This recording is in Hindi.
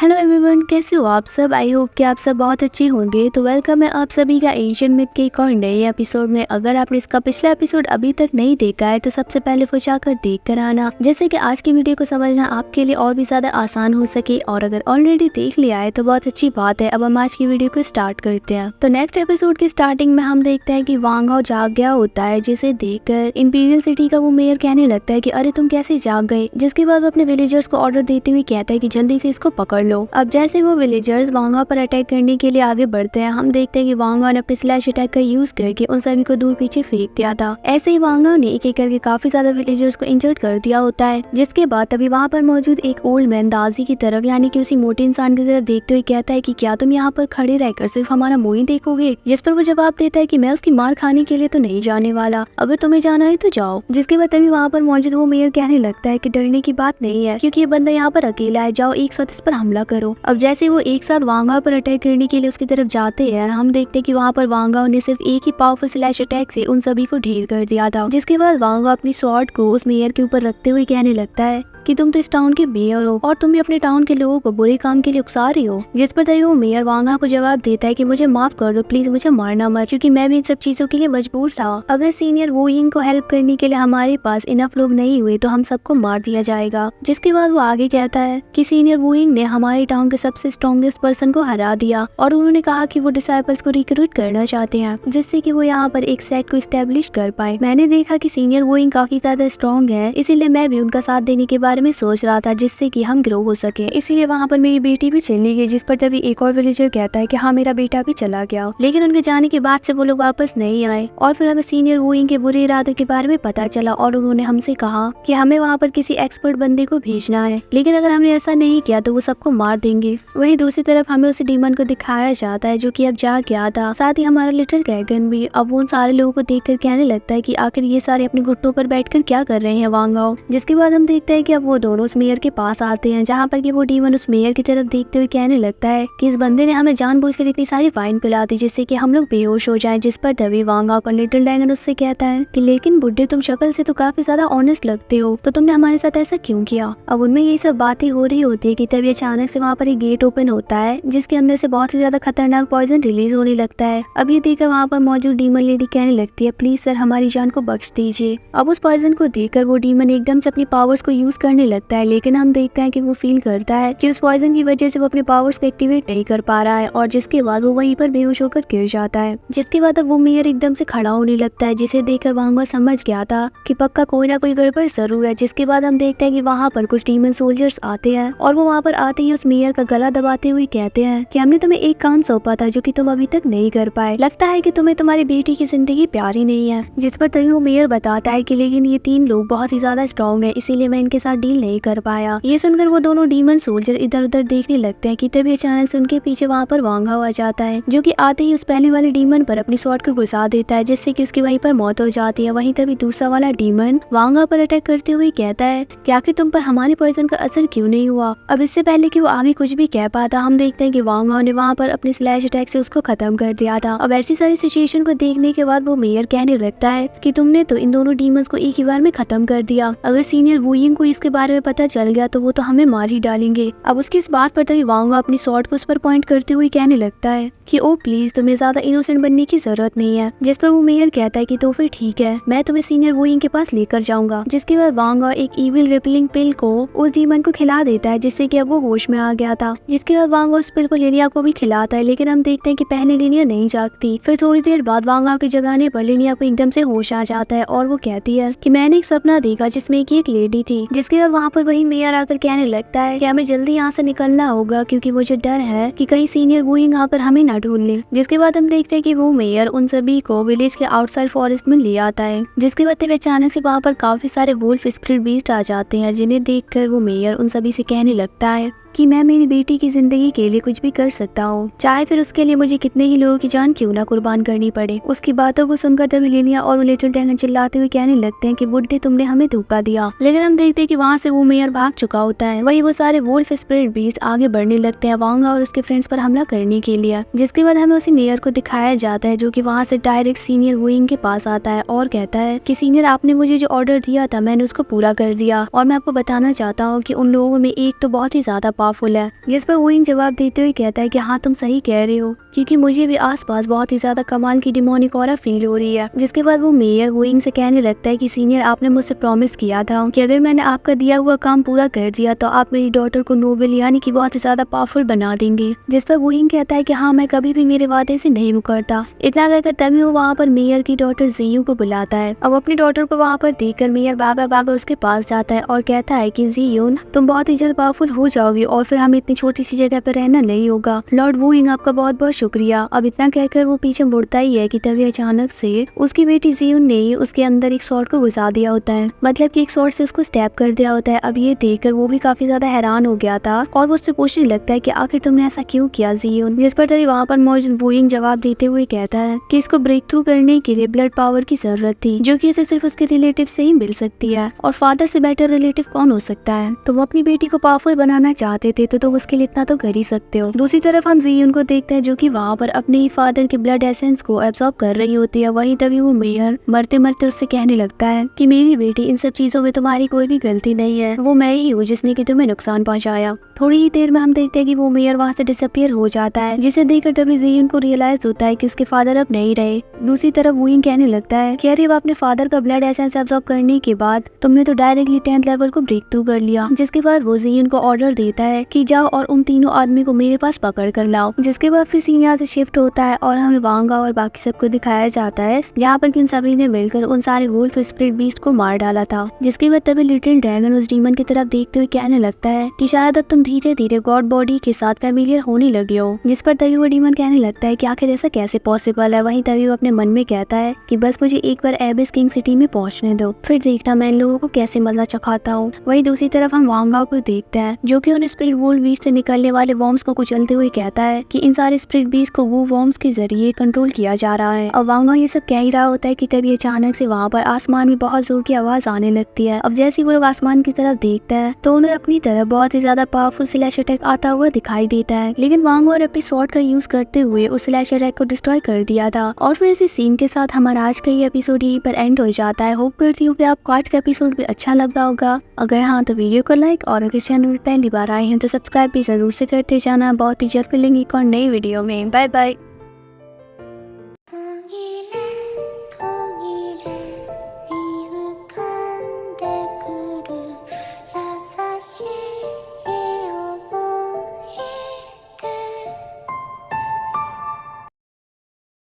हेलो एवरीवन, कैसे हो आप सब। आई होप कि आप सब बहुत अच्छे होंगे। तो वेलकम है आप सभी का एशियन मिथ के एक और नए एपिसोड में। अगर आपने इसका पिछला एपिसोड अभी तक नहीं देखा है तो सबसे पहले वो जाकर देख कर आना, जैसे कि आज की वीडियो को समझना आपके लिए और भी ज्यादा आसान हो सके। और अगर ऑलरेडी देख लिया है तो बहुत अच्छी बात है। अब हम आज की वीडियो को स्टार्ट करते हैं। तो नेक्स्ट एपिसोड की स्टार्टिंग में हम देखते हैं कि वांग हाओ जाग गया होता है, जिसे देखकर इंपीरियल सिटी का वो मेयर कहने लगता है कि अरे तुम कैसे जाग गए। जिसके बाद वो अपने विलेजर्स को ऑर्डर देते हुए कहता है कि जल्दी से इसको पकड़ लो। अब जैसे वो विलेजर्स वांग हाओ पर अटैक करने के लिए आगे बढ़ते हैं, हम देखते हैं कि वांग हाओ ने अपने स्लैश अटैक का यूज करके उन सभी को दूर पीछे फेंक दिया था। ऐसे ही वांग हाओ ने एक एक करके काफी ज्यादा विलेजर्स को इंजर्ड कर दिया होता है। जिसके बाद तभी वहाँ पर मौजूद एक ओल्ड मैन दाजी की तरफ यानी कि उसी मोटे इंसान की तरफ देखते हुए कहता है कि क्या तुम यहाँ पर खड़े रहकर सिर्फ हमारा मुंह ही देखोगे। जिस पर वो जवाब देता है कि मैं उसकी मार खाने के लिए तो नहीं जाने वाला, अगर तुम्हें जाना है तो जाओ। जिसके बाद तभी वहाँ पर मौजूद वो मेयर कहने लगता है कि डरने की बात नहीं है, क्योंकि ये बंदा यहाँ पर अकेला है, जाओ एक साथ इस पर हमला करो। अब जैसे वो एक साथ वांग हाओ पर अटैक करने के लिए उसकी तरफ जाते हैं, हम देखते हैं कि वहाँ पर वांग हाओ ने सिर्फ एक ही पावरफुल स्लैश अटैक से उन सभी को ढेर कर दिया था। जिसके बाद वांग हाओ अपनी स्वॉर्ड को उस मेयर के ऊपर रखते हुए कहने लगता है कि तुम तो इस टाउन के मेयर हो और तुम भी अपने टाउन के लोगों को बुरे काम के लिए उकसा रही हो। जिस पर तभी वो मेयर वांग हाओ को जवाब देता है कि मुझे माफ कर दो प्लीज, मुझे मारना मत, क्योंकि मैं भी इन सब चीजों के लिए मजबूर था। अगर सीनियर वो यिंग को हेल्प करने के लिए हमारे पास इनफ लोग नहीं हुए तो हम सबको मार दिया जाएगा। जिसके बाद वो आगे कहता है कि सीनियर वो यिंग ने हमारे टाउन के सबसे स्ट्रॉन्गेस्ट पर्सन को हरा दिया और उन्होंने कहा कि वो डिसाइपल्स को रिक्रूट करना चाहते हैं, जिससे कि वो यहाँ पर एक सेट को इस्टेब्लिश कर पाए। मैंने देखा कि सीनियर वो यिंग काफी ज्यादा स्ट्रॉन्ग है, इसीलिए मैं भी उनका साथ देने के बारे में सोच रहा था, जिससे कि हम ग्रो हो सके। इसीलिए वहाँ पर मेरी बेटी भी चली गई। जिस पर तभी एक और विलेजर कहता है कि हाँ मेरा बेटा भी चला गया, लेकिन उनके जाने के बाद से वो लोग वापस नहीं आए। और फिर हमें सीनियर वो यिंग के बुरे इरादों के बारे में पता चला और उन्होंने हमसे कहा कि हमें वहाँ पर किसी एक्सपर्ट बंदे को भेजना है, लेकिन अगर हमने ऐसा नहीं किया तो वो सबको मार देंगे। वहीं दूसरी तरफ हमें उस डीमन को दिखाया जाता है जो कि अब जा गया था, साथ ही हमारा लिटिल ड्रैगन भी। अब वो उन सारे लोगों को देखकर कहने लगता है कि आखिर ये सारे अपने घुटनों पर बैठकर क्या कर रहे हैं वांग हाओ। जिसके बाद हम देखते हैं कि अब वो दोनों उस मेयर के पास आते हैं, जहाँ पर कि वो डीमन उस मेयर की तरफ देखते हुए कहने लगता है कि इस बंदे ने हमें जानबूझकर इतनी सारी वाइन पिला दी जिससे कि हम लोग बेहोश हो जाएं। जिस पर तभी वांग हाओ का लिटिल ड्रैगन उससे कहता है कि लेकिन बुड्ढे तुम शक्ल से तो काफी ज्यादा ऑनेस्ट लगते हो, तो तुमने हमारे साथ ऐसा क्यों किया। अब उनमें ये सब बातें हो रही होती है कि तभी अचानक से वहाँ पर एक गेट ओपन होता है, जिसके अंदर से बहुत ही ज्यादा खतरनाक पॉइजन रिलीज होने लगता है। अब ये देखकर वहाँ पर मौजूद डीमन लेडी कहने लगती है प्लीज सर हमारी जान को बख्श दीजिए। अब उस पॉइजन को देखकर वो डीमन एकदम से अपनी पावर्स को यूज करने लगता है, लेकिन हम देखते हैं कि वो फील करता है कि उस पॉइजन की वजह से वो अपने पावर्स को एक्टिवेट नहीं कर पा रहा है, और जिसके बाद वो वहीं पर बेहोश होकर गिर जाता है। जिसके बाद अब वो मेयर एकदम से खड़ा होने लगता है, जिसे देखकर वांग हाओ समझ गया था कि पक्का कोई ना कोई गड़बड़ जरूर है। जिसके बाद हम देखते हैं कि वहाँ पर कुछ डीमन सोल्जर्स आते हैं और वो वहाँ पर आते ही उस मेयर का गला दबाते हुए कहते हैं कि हमने तुम्हें एक काम सौंपा था जो कि तुम अभी तक नहीं कर पाए, लगता है कि तुम्हें तुम्हारी बेटी की जिंदगी प्यारी नहीं है। जिस पर तभी वो मेयर बताता है कि लेकिन ये तीन लोग बहुत ही ज्यादा स्ट्रॉन्ग है, इसीलिए मैं इनके साथ डील नहीं कर पाया। ये सुनकर वो दोनों डीमन सोल्जर इधर उधर देखने लगते हैं कि तभी अचानक से उनके पीछे वहाँ पर वांग हाओ आ जाता है, जो कि आते ही उस पहले वाले डीमन पर अपनी स्वॉर्ड को घुसा देता है, जिससे कि उसकी वहीं पर मौत हो जाती है। वहीं तभी दूसरा वाला डीमन वांग हाओ पर अटैक करते हुए कहता है कि आखिर तुम पर हमारे पॉइजन का असर क्यों नहीं हुआ। अब इससे पहले कि वो आगे कुछ भी कह पाता, हम देखते हैं कि वांग हाओ ने वहाँ पर अपने स्लैश अटैक से उसको खत्म कर दिया था। अब ऐसी सारी सिचुएशन को देखने के बाद वो मेयर कहने लगता है कि तुमने तो इन दोनों डीमंस को एक ही बार में खत्म कर दिया, अगर सीनियर वो यिंग को इसके बारे में पता चल गया तो वो तो हमें मार ही डालेंगे। अब उसकी इस बात पर तभी वांग हाओ अपनी स्वॉर्ड को उस पर पॉइंट करते हुए कहने लगता है कि ओ प्लीज तुम्हें ज्यादा इनोसेंट बनने की जरूरत नहीं है। जिस पर वो मेयर कहता है कि तो फिर ठीक है, मैं तुम्हें सीनियर वो यिंग के पास लेकर जाऊंगा। जिसके बाद वांग हाओ एक इविल रिपलिंग पिल को उस डीमन को खिला देता है, जिससे कि अब वो होश में आ गया था। जिसके बाद वांग हाओ उस पिल को लिनिया को भी खिलाता है, लेकिन हम देखते हैं कि पहले लिनिया नहीं जागती। फिर थोड़ी देर बाद वांग हाओ के जगाने पर लिनिया को एकदम से होश आ जाता है और वो कहती है कि मैंने एक सपना देखा जिसमें कि एक लेडी थी। जिसके बाद वहाँ पर वही मेयर आकर कहने लगता है कि हमें जल्दी यहाँ से निकलना होगा, क्योंकि मुझे डर है कि कहीं सीनियर वो यिंग आकर हमें ना ढूंढ ले। जिसके बाद हम देखते हैं कि वो मेयर उन सभी को विलेज के आउटसाइड फॉरेस्ट में ले आता है। जिसके बाद तभी अचानक से वहाँ पर काफी सारे वुल्फ स्पिरिट बीस्ट आ जाते हैं, जिन्हें देखकर वो मेयर उन सभी से कहने लगता है कि मैं मेरी बेटी की जिंदगी के लिए कुछ भी कर सकता हूँ, चाहे फिर उसके लिए मुझे कितने ही लोगों की जान क्यों ना कुर्बान करनी पड़े। उसकी बातों को सुनकर तभी लिनिया और लिटिल ड्रैगन चिल्लाते हुए कहने लगते हैं कि बुड्ढे तुमने हमें धोखा दिया। लेकिन हम देखते हैं कि वहाँ से वो मेयर भाग चुका होता है। वही वो सारे वुल्फ स्पिरिट बीस्ट आगे बढ़ने लगते हैं वांग हाओ और उसके फ्रेंड्स पर हमला करने के लिए। जिसके बाद हमें उसी मेयर को दिखाया जाता है, जो कि वहाँ से डायरेक्ट सीनियर वो यिंग के पास आता है और कहता है कि सीनियर आपने मुझे जो ऑर्डर दिया था मैंने उसको पूरा कर दिया, और मैं आपको बताना चाहता हूँ कि उन लोगों में एक तो बहुत ही ज्यादा पावरफुल है। जिस पर वुइंग जवाब देते हुए कहता है कि हाँ तुम सही कह रहे हो, क्योंकि मुझे भी आसपास बहुत ही ज्यादा कमाल की डिमोनिक ऑरा फील हो रही है। जिसके बाद वो मेयर वुइंग से कहने लगता है कि सीनियर आपने मुझसे प्रॉमिस किया था कि अगर मैंने आपका दिया हुआ काम पूरा कर दिया तो आप मेरी डॉटर को नोबल यानी कि बहुत ही ज्यादा पावरफुल बना देंगे। जिस पर वुइंग कहता है कि हाँ मैं कभी भी मेरे वादे से नहीं मुकरता। इतना कहकर तभी वो वहाँ पर मेयर की डॉटर जियू को बुलाता है। अब अपनी डॉटर को वहाँ पर देखकर मेयर भागा भागा उसके पास जाता है और कहता है कि जियून तुम बहुत ही जल्द पावरफुल हो जाओगी और फिर हमें इतनी छोटी सी जगह पर रहना नहीं होगा। लॉर्ड वुइंग आपका बहुत बहुत शुक्रिया। अब इतना कहकर वो पीछे मुड़ता ही है कि तभी अचानक से उसकी बेटी जियून ने उसके अंदर एक शॉट को घुसा दिया होता है, मतलब कि एक शॉट से उसको स्टैब कर दिया होता है। अब ये देखकर वो भी काफी ज्यादा हैरान हो गया था और वो उससे पूछने लगता है कि आखिर तुमने ऐसा क्यों किया जियून। जिस पर तभी वहाँ पर मौजूद वुइंग जवाब देते हुए कहता है कि इसको ब्रेक थ्रू करने के लिए ब्लड पावर की जरूरत थी, जो कि इसे सिर्फ उसके रिलेटिव से ही मिल सकती है और फादर से बेटर रिलेटिव कौन हो सकता है। तो वो अपनी बेटी को पावरफुल बनाना चाहते थे तो तुम उसके लिए इतना तो कर ही सकते हो। दूसरी तरफ हम जियून को देखते हैं जो कि वहाँ पर अपने ही फादर के ब्लड एसेंस को एब्सॉर्ब कर रही होती है। वहीं तभी वो मेयर मरते मरते उससे कहने लगता है कि मेरी बेटी इन सब चीजों में तुम्हारी कोई भी गलती नहीं है, वो मैं ही हूँ जिसने कि तुम्हें नुकसान पहुँचाया। थोड़ी ही देर में हम देखते हैं कि वो मेयर वहाँ से डिसअपियर हो जाता है, जिसे देखकर तभी जियून को रियलाइज होता है कि उसके फादर अब नहीं रहे। दूसरी तरफ वुइंग कहने लगता है कि अरे अपने फादर का ब्लड एसेंस एब्सॉर्ब करने के बाद तुमने तो डायरेक्टली 10th लेवल को ब्रेक थ्रू कर लिया। जिसके बाद वो जियून को ऑर्डर देता है कि जाओ और उन तीनों आदमी को मेरे पास पकड़ कर लाओ। जिसके बाद फिर सीन यहाँ से शिफ्ट होता है और हमें वांगा और बाकी सबको दिखाया जाता है जहाँ पर कि उन सभी ने मिलकर उन सारे वुल्फ स्पिरिट बीस्ट को मार डाला था। जिसके बाद तभी लिटिल ड्रैगन उस डीमन की तरफ देखते हुए कहने लगता है कि शायद अब तुम धीरे धीरे गॉड बॉडी के साथ फैमिलियर होने लगे हो। जिस पर तभी वो डीमन कहने लगता है कि आखिर ऐसा कैसे पॉसिबल है। वहीं तभी वो अपने मन में कहता है कि बस मुझे एक बार एबिस किंग सिटी में पहुंचने दो, फिर देखना मैं इन लोगों को कैसे मजा चखाता हूँ। वहीं दूसरी तरफ हम वांगा को देखते हैं जो कि उन स्पिरिट वुल्फ बीस्ट से निकलने वाले वॉर्म्स को कुचलते हुए कहता है कि इन सारे स्पिरिट बीस्ट को वो वॉर्म्स के जरिए कंट्रोल किया जा रहा है। और वांगा ये सब कह ही रहा होता है कि तभी अचानक से वहाँ पर आसमान में बहुत जोर की आवाज आने लगती है। अब जैसे वो लोग आसमान की तरफ देखते हैं तो उन्हें अपनी तरफ बहुत ही ज्यादा पावरफुल स्लैश अटैक आता हुआ दिखाई देता है, लेकिन वांगा और अपनी स्वॉर्ड का यूज करते हुए उस स्लैश अटैक को डिस्ट्रॉय कर दिया था। और फिर इसी सीन के साथ हमारा आज का ये एपिसोड यहीं पर एंड हो जाता है। होप करती हूँ कि आपको आज का एपिसोड भी अच्छा लगा होगा। अगर हाँ तो वीडियो को लाइक और अगर चैनल में पहली बार आए हैं तो सब्सक्राइब भी जरूर से करते जाना। बहुत ही जल्द मिलेंगे एक और नई वीडियो में। Bye bye.